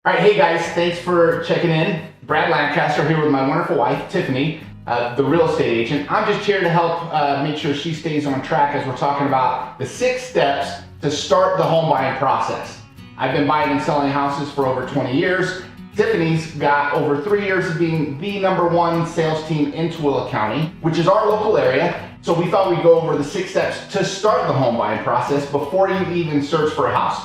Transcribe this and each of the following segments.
All right, hey guys, thanks for checking in. Brad Lancaster here with my wonderful wife, Tiffany, the real estate agent. I'm just here to help make sure she stays on track as we're talking about the 6 steps to start the home buying process. I've been buying and selling houses for over 20 years. Tiffany's got over 3 years of being the #1 sales team in Tooele County, which is our local area. So we thought we'd go over the 6 steps to start the home buying process before you even search for a house.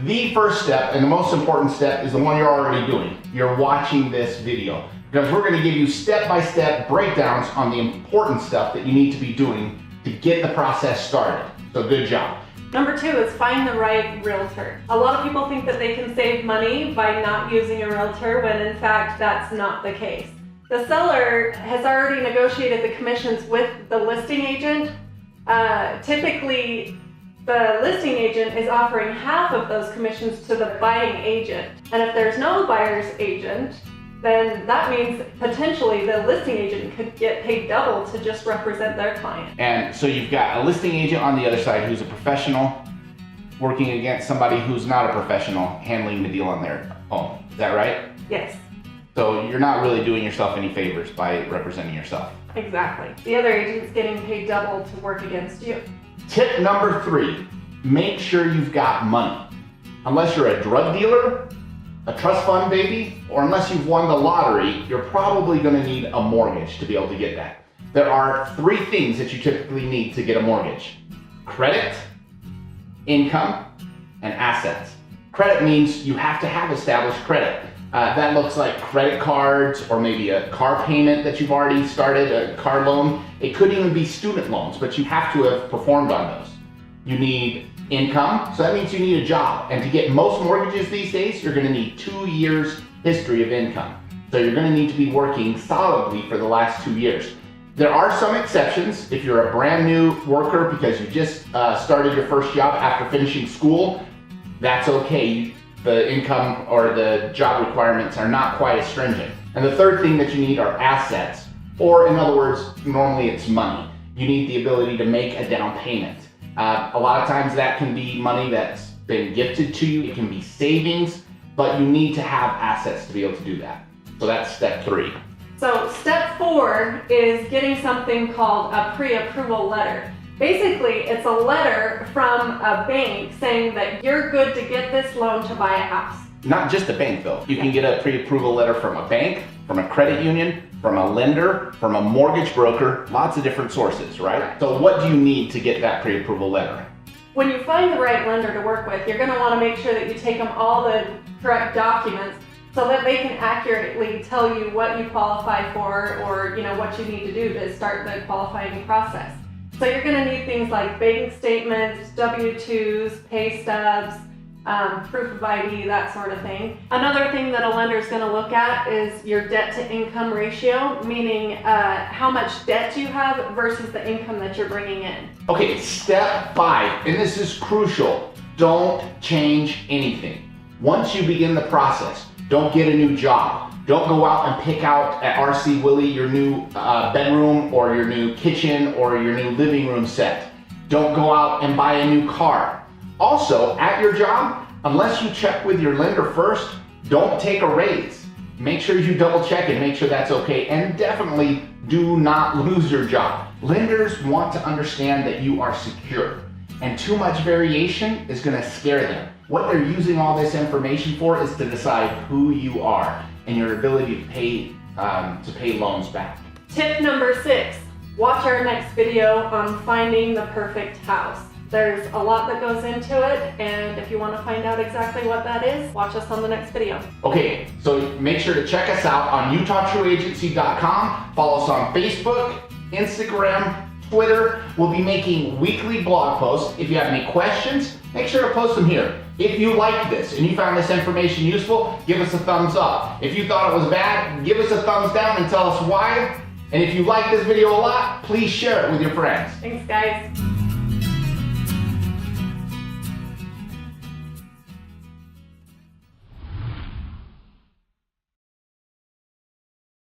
The first step and the most important step is the one you're already doing. You're watching this video because we're going to give you step-by-step breakdowns on the important stuff that you need to be doing to get the process started. So good job. Number 2 is find the right realtor. A lot of people think that they can save money by not using a realtor when in fact that's not the case. The seller has already negotiated the commissions with the listing agent. Typically, the listing agent is offering half of those commissions to the buying agent. And if there's no buyer's agent, then that means potentially the listing agent could get paid double to just represent their client. And so you've got a listing agent on the other side who's a professional working against somebody who's not a professional handling the deal on their home. Is that right? Yes. So you're not really doing yourself any favors by representing yourself. Exactly. The other agent's getting paid double to work against you. Tip number 3, make sure you've got money. Unless you're a drug dealer, a trust fund baby, or unless you've won the lottery, you're probably going to need a mortgage to be able to get that. There are 3 things that you typically need to get a mortgage: credit, income, and assets. Credit means you have to have established credit. That looks like credit cards or maybe a car payment that you've already started, a car loan. It could even be student loans, but you have to have performed on those. You need income, so that means you need a job. And to get most mortgages these days, you're gonna need 2 years history of income. So you're gonna need to be working solidly for the last 2 years. There are some exceptions. If you're a brand new worker because you just started your first job after finishing school, that's okay. The income or the job requirements are not quite as stringent. And the third thing that you need are assets, or in other words, normally it's money. You need the ability to make a down payment. A lot of times that can be money that's been gifted to you, it can be savings, but you need to have assets to be able to do that. So that's step 3. So step 4 is getting something called a pre-approval letter. Basically, it's a letter from a bank saying that you're good to get this loan to buy a house. Not just a bank though. You can get a pre-approval letter from a bank, from a credit union, from a lender, from a mortgage broker, lots of different sources, right? So what do you need to get that pre-approval letter? When you find the right lender to work with, you're going to want to make sure that you take them all the correct documents so that they can accurately tell you what you qualify for or what you need to do to start the qualifying process. So you're going to need things like bank statements, W-2s, pay stubs, proof of ID, that sort of thing. Another thing that a lender is going to look at is your debt to income ratio, meaning how much debt you have versus the income that you're bringing in. Okay, step 5, and this is crucial. Don't change anything. Once you begin the process, don't get a new job. Don't go out and pick out at RC Willey your new bedroom or your new kitchen or your new living room set. Don't go out and buy a new car. Also, at your job, unless you check with your lender first, don't take a raise. Make sure you double check and make sure that's okay. And definitely do not lose your job. Lenders want to understand that you are secure. And too much variation is going to scare them. What they're using all this information for is to decide who you are and your ability to pay loans back. Tip number 6, watch our next video on finding the perfect house. There's a lot that goes into it, and if you want to find out exactly what that is, watch us on the next video. Okay, so make sure to check us out on UtahTrueAgency.com. Follow us on Facebook, Instagram, Twitter. We'll be making weekly blog posts. If you have any questions, make sure to post them here. If you liked this and you found this information useful, give us a thumbs up. If you thought it was bad, give us a thumbs down and tell us why. And if you like this video a lot, please share it with your friends. Thanks, guys.